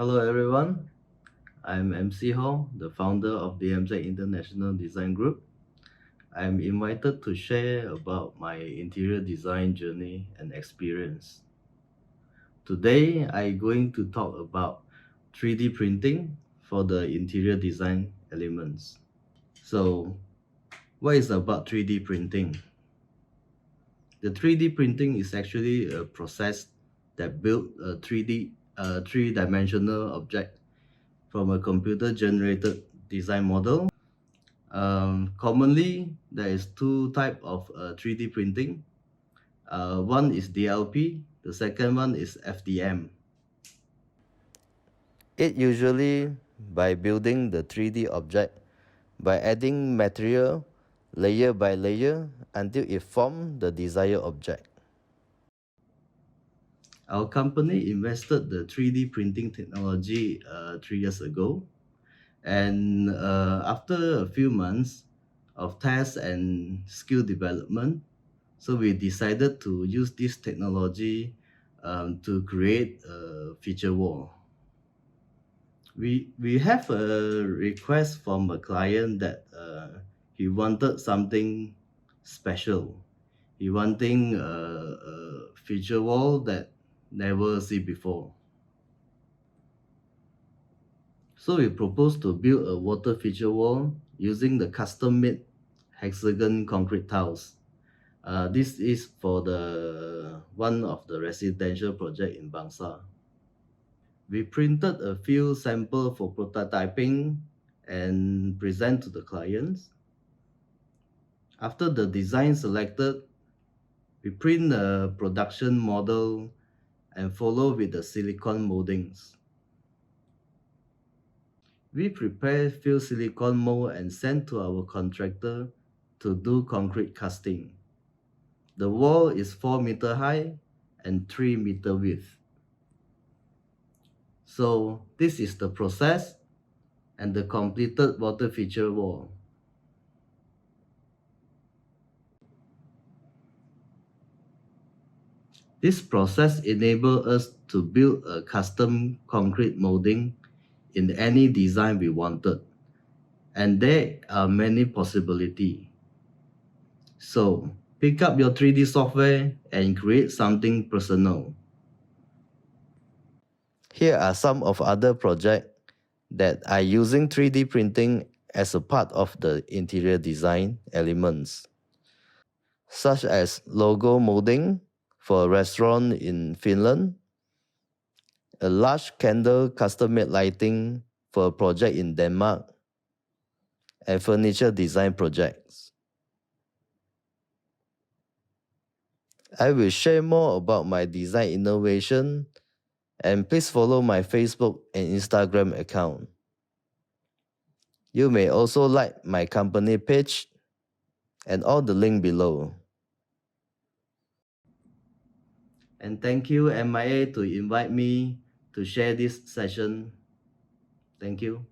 Hello everyone, I'm MC Ho, the founder of DMZ International Design Group. I'm invited to share about my interior design journey and experience. Today, I'm going to talk about 3D printing for the interior design elements. So, what is about 3D printing? The 3D printing is actually a process that builds a three-dimensional object from a computer-generated design model. Commonly, there is two types of 3D printing. One is DLP, the second one is FDM. It usually by building the 3D object by adding material layer by layer until it forms the desired object. Our company invested the 3D printing technology 3 years ago. And after a few months of tests and skill development, so we decided to use this technology to create a feature wall. We have a request from a client that he wanted something special. He wanting a feature wall that never see before. So we proposed to build a water feature wall using the custom-made hexagon concrete tiles. This is for the one of the residential project in Bangsa. We printed a few samples for prototyping and present to the clients. After the design selected, we print a production model and follow with the silicone moldings. We prepare few silicone mold and send to our contractor to do concrete casting. The wall is 4 meter high and 3 meter width. So this is the process and the completed water feature wall. This process enables us to build a custom concrete molding in any design we wanted. And there are many possibilities. So pick up your 3D software and create something personal. Here are some of other projects that are using 3D printing as a part of the interior design elements, such as logo molding for a restaurant in Finland, a large candle custom-made lighting for a project in Denmark, and furniture design projects. I will share more about my design innovation, and please follow my Facebook and Instagram account. You may also like my company page and all the link below. And thank you MIA to invite me to share this session. Thank you.